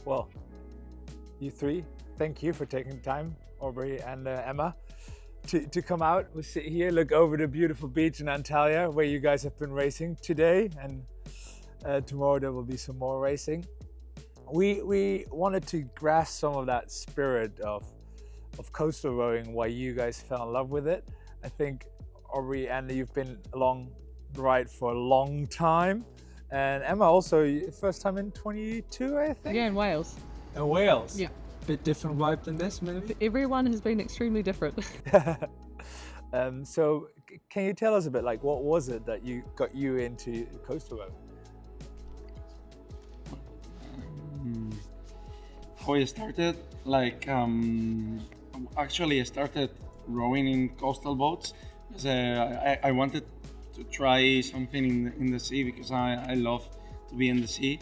Well, you three, thank you for taking time, Aubrey and Emma, to come out. We sit here, look over the beautiful beach in Antalya, where you guys have been racing today, and tomorrow there will be some more racing. We wanted to grasp some of that spirit of coastal rowing, why you guys fell in love with it. I think, Aubrey, Andy, you've been along the ride for a long time. And Emma also, first time in 22, I think? Yeah, in Wales. In Wales? Yeah. Bit different vibe than this, maybe? Everyone has been extremely different. So can you tell us a bit, like, what was it that got you into coastal rowing? How I started, actually I started rowing in coastal boats because I wanted to try something in the sea because I love to be in the sea.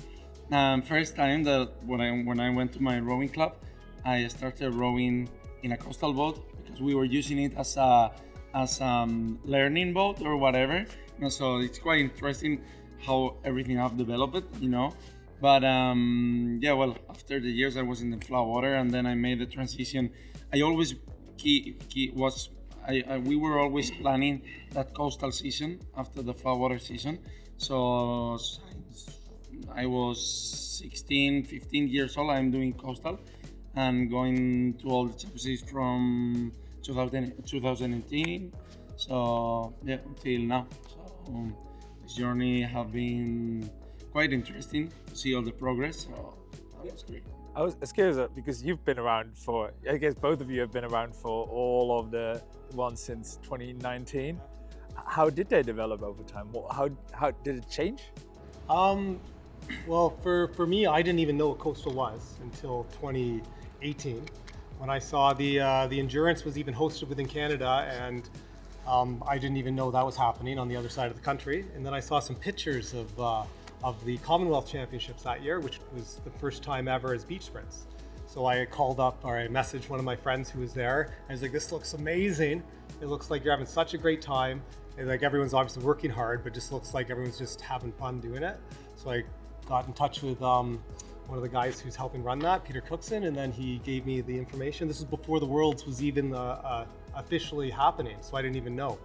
First time that when I went to my rowing club, I started rowing in a coastal boat because we were using it as a learning boat or whatever. So it's quite interesting how everything have developed, But yeah, well, after the years I was in the flat water, and then I made the transition. I always we were always planning that coastal season after the flat water season. So I was 16, 15 years old. I'm doing coastal and going to all the championships from 2018. So yeah, until now. So this journey have been quite interesting to see all the progress. So that was great. I was curious because you've been around for, I guess both of you have been around for all of the ones since 2019. How did they develop over time? How did it change? Well, for me, I didn't even know what coastal was until 2018, when I saw the endurance was even hosted within Canada, and I didn't even know that was happening on the other side of the country. And then I saw some pictures of the Commonwealth Championships that year, which was the first time ever as beach sprints. So I called up, or I messaged one of my friends who was there. I was like, "This looks amazing. It looks like you're having such a great time. And like everyone's obviously working hard, but just looks like everyone's just having fun doing it." So I got in touch with one of the guys who's helping run that, Peter Cookson, and then he gave me the information. This was before the Worlds was even officially happening, so I didn't even know.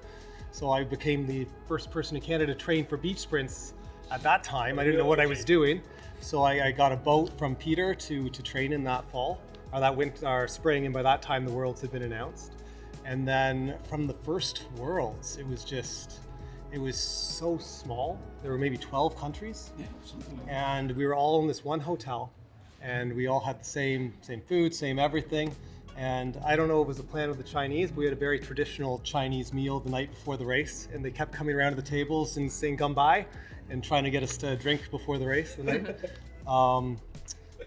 So I became the first person in Canada to train for beach sprints. At that time, I didn't know what I was doing, so I got a boat from Peter to train in that fall, or that winter, or spring, and by that time the Worlds had been announced. And then from the first Worlds, it was so small. There were maybe 12 countries, Something like and we were all in this one hotel, and we all had the same food, same everything. And I don't know if it was the plan of the Chinese, but we had a very traditional Chinese meal the night before the race, and they kept coming around to the tables and saying "come by" and trying to get us to drink before the race the night.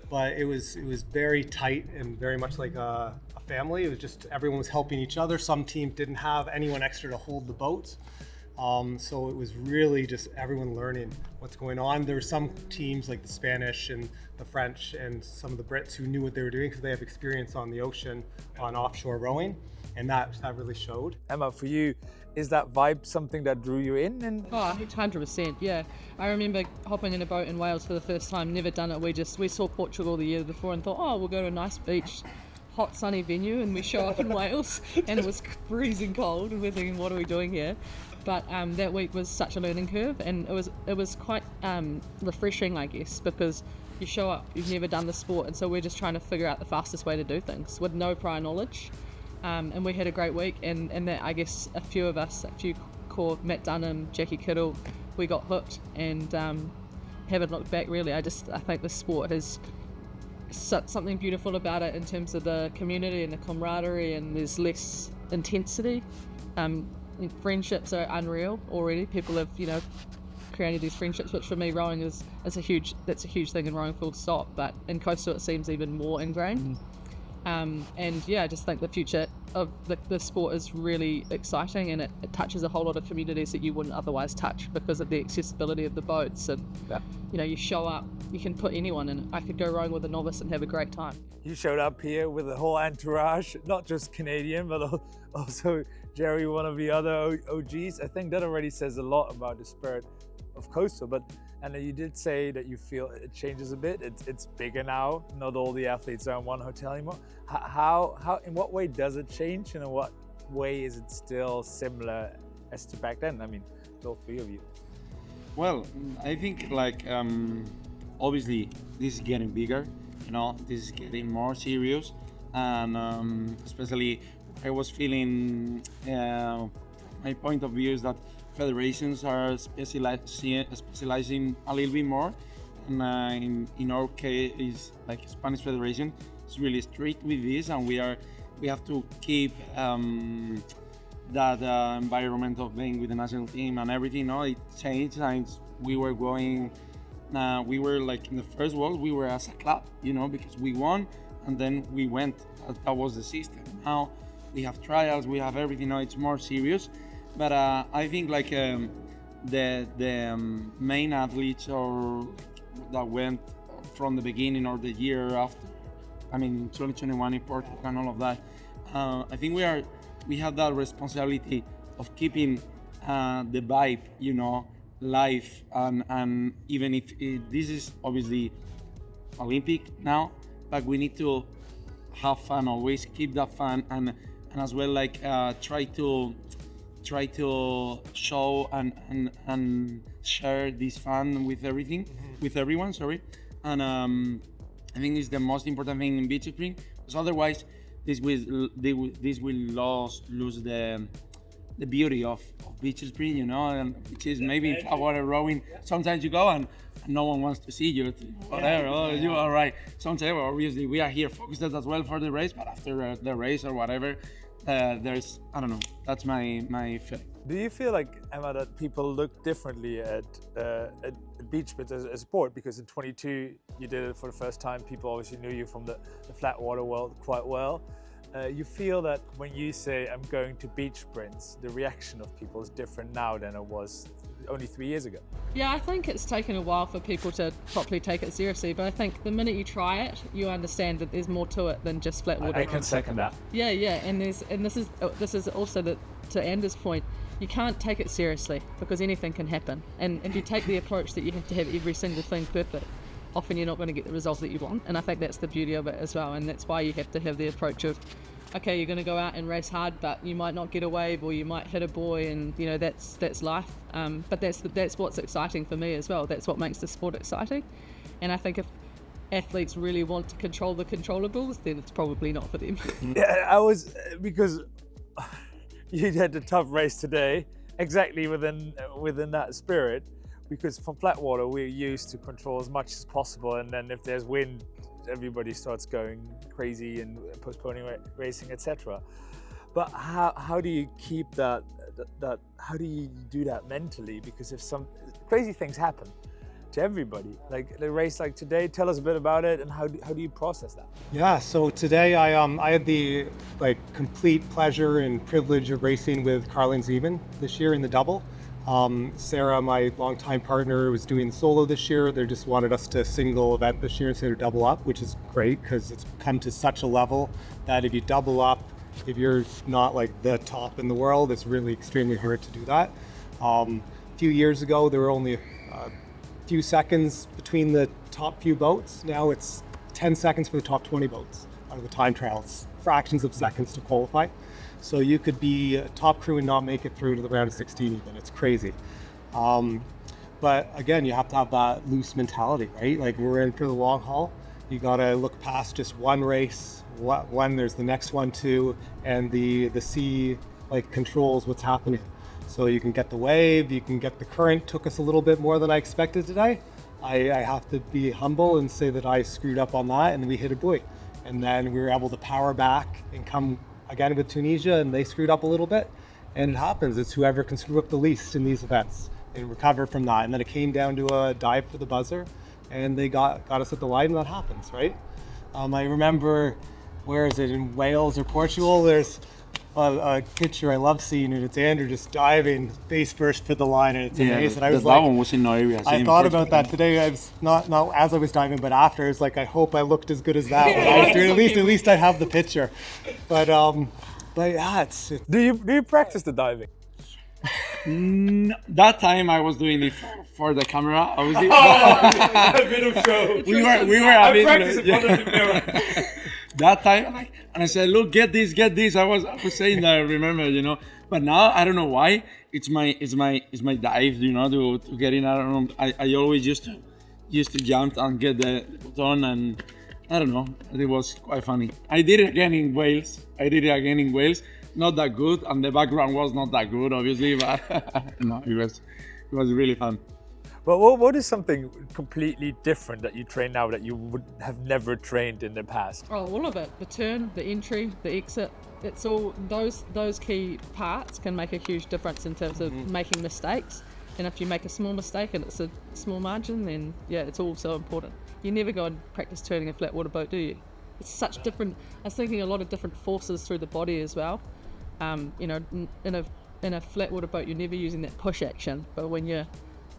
But it was very tight and very much like a family. It was just everyone was helping each other. Some teams didn't have anyone extra to hold the boats. So it was really just everyone learning what's going on. There were some teams like the Spanish and the French and some of the Brits who knew what they were doing because they have experience on the ocean, on offshore rowing, and that really showed. Emma, for you, is that vibe something that drew you in? And Oh, 100%, yeah. I remember hopping in a boat in Wales for the first time, never done it. We saw Portugal the year before and thought, oh, we'll go to a nice beach, hot sunny venue, and we show up in Wales and it was freezing cold and we're thinking, what are we doing here? But that week was such a learning curve, and it was quite refreshing, I guess, because you show up, you've never done the sport, and so we're just trying to figure out the fastest way to do things with no prior knowledge. And we had a great week, and that, I guess, a few core, Matt Dunham, Jackie Kittle, we got hooked and haven't looked back really. I think the sport has something beautiful about it in terms of the community and the camaraderie, and there's less intensity. Friendships are unreal already. People have, created these friendships, which for me, rowing is a huge thing in rowing, full stop. But in coastal, it seems even more ingrained. And yeah, I just think the future of the sport is really exciting, and it touches a whole lot of communities that you wouldn't otherwise touch because of the accessibility of the boats. And you show up, you can put anyone in. I could go rowing with a novice and have a great time. you showed up here with a whole entourage, not just Canadian, but also Jerry, one of the other OGs. I think that already says a lot about the spirit of coastal. But And you did say that you feel it changes a bit. It's bigger now. Not all the athletes are in one hotel anymore. How in what way does it change, and in what way is it still similar as to back then? I mean, all three of you. Well, I think like obviously this is getting bigger, you know, this is getting more serious, and especially I was feeling my point of view is that federations are specializing a little bit more, and in our case, like Spanish Federation is really strict with this, and we have to keep that environment of being with the national team and everything. No, it changed, and we were going. We were like in the first world, we were as a club, you know, because we won, and then we went. That was the system. Now we have trials, we have everything. Now it's more serious. But I think like the main athletes or that went from the beginning or the year after, I mean in 2021 in Portugal and all of that, I think we have that responsibility of keeping the vibe, you know, live, and even if this is obviously Olympic now, but we need to have fun, always keep that fun, and as well like try to show and share this fun with everyone. Sorry, and I think it's the most important thing in beach sprint, because otherwise this will lose the beauty of beach sprint, you know, and which is maybe in water rowing. Sometimes you go and no one wants to see you. Whatever, oh, you all right. Sometimes obviously we are here focused as well for the race, but after the race or whatever. There's, I don't know, that's my feeling. Do you feel like, Emma, that people look differently at beach sprint as a sport? Because in 22 you did it for the first time. People obviously knew you from the flat water world quite well. You feel that when you say I'm going to beach sprints, the reaction of people is different now than it was only 3 years ago? Yeah, I think it's taken a while for people to properly take it seriously, but I think the minute you try it, you understand that there's more to it than just flat water. I can second that. Yeah, and this is also to Anders' point. You can't take it seriously because anything can happen, and if you take the approach that you have to have every single thing perfect, often you're not going to get the result that you want. And I think that's the beauty of it as well, and that's why you have to have the approach of, okay, you're going to go out and race hard, but you might not get a wave, or you might hit a buoy, and you know that's life. But that's what's exciting for me as well. That's what makes the sport exciting. And I think if athletes really want to control the controllables, then it's probably not for them. Yeah, because you had a tough race today, exactly within that spirit. Because from flat water, we're used to control as much as possible, and then if there's wind, everybody starts going crazy and postponing racing, etc. But how do you keep that? How do you do that mentally? Because if some crazy things happen to everybody, like the race like today, tell us a bit about it, and how do you process that? Yeah, so today I had the complete pleasure and privilege of racing with Carlin Zeman this year in the double. Sarah, my longtime partner, was doing solo this year. They just wanted us to single event this year instead of double up, which is great because it's come to such a level that if you double up, if you're not like the top in the world, it's really extremely hard to do that. A few years ago, there were only a few seconds between the top few boats. Now it's 10 seconds for the top 20 boats out of the time trials, fractions of seconds to qualify. So you could be a top crew and not make it through to the round of 16 even. It's crazy. But again, you have to have that loose mentality, right? Like we're in for the long haul. You gotta look past just one race. There's the next one too, and the sea controls what's happening. So you can get the wave, you can get the current. Took us a little bit more than I expected today. I have to be humble and say that I screwed up on that, and we hit a buoy. And then we were able to power back and come again with Tunisia, and they screwed up a little bit. And it happens. It's whoever can screw up the least in these events and recover from that. And then it came down to a dive for the buzzer, and they got us at the line, and that happens, right? I remember, where is it, in Wales or Portugal, there's a picture I love seeing, and it's Andrew just diving face first for the line, and it's amazing. That one was in Aubrey. I thought about that today. I was not as I was diving, but after, it's like I hope I looked as good as that when I was doing. At least I have the picture. But yeah, it's Do you practice the diving? That time I was doing it for the camera, obviously. A bit of show. we were a bit. practiced in front of the mirror. That time, and I said, look, get this. I was saying that, remember, you know. But now I don't know why. It's my dive, you know, to get in. I don't know. I always used to jump and get the button, and I don't know. It was quite funny. I did it again in Wales. Not that good, and the background was not that good, obviously, but no, it was really fun. But what is something completely different that you train now that you would have never trained in the past? Oh, all of it. The turn, the entry, the exit. It's all those key parts can make a huge difference in terms of making mistakes. And if you make a small mistake and it's a small margin, then yeah, it's all so important. You never go and practice turning a flat water boat, do you? It's such different. I was thinking a lot of different forces through the body as well. You know, in a flat water boat, you're never using that push action, but when you're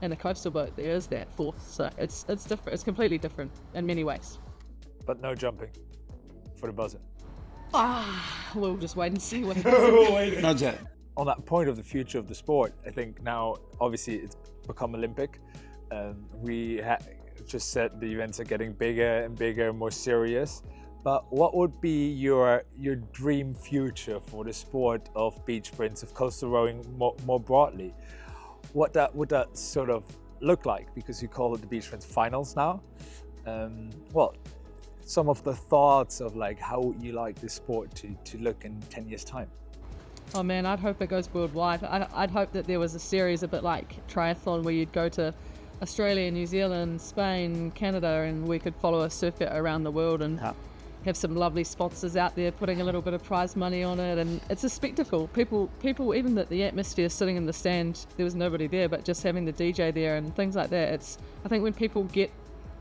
in a coastal boat, there is that force. So it's different. It's completely different in many ways. But no jumping for the buzzer. We'll just wait and see what happens. Not yet. On that point of the future of the sport, I think now obviously it's become Olympic. We just said the events are getting bigger and bigger, more serious. But what would be your dream future for the sport of beach sprints, of coastal rowing more broadly? What would that sort of look like? Because you call it the beach sprints finals now. Well, some of the thoughts of like how you like this sport to look in 10 years time. Oh man, I'd hope it goes worldwide. I'd hope that there was a series a bit like triathlon where you'd go to Australia, New Zealand, Spain, Canada, and we could follow a circuit around the world and have some lovely sponsors out there putting a little bit of prize money on it, and it's a spectacle. People, even the atmosphere sitting in the stand, there was nobody there, but just having the DJ there and things like that. I think when people get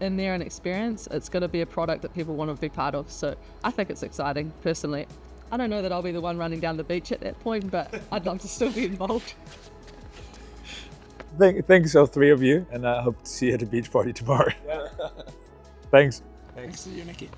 in there and experience, it's going to be a product that people want to be part of. So I think it's exciting, personally. I don't know that I'll be the one running down the beach at that point, but I'd love to still be involved. Thanks all three of you, and I hope to see you at the beach party tomorrow. Thanks. Thanks to you, Nikki.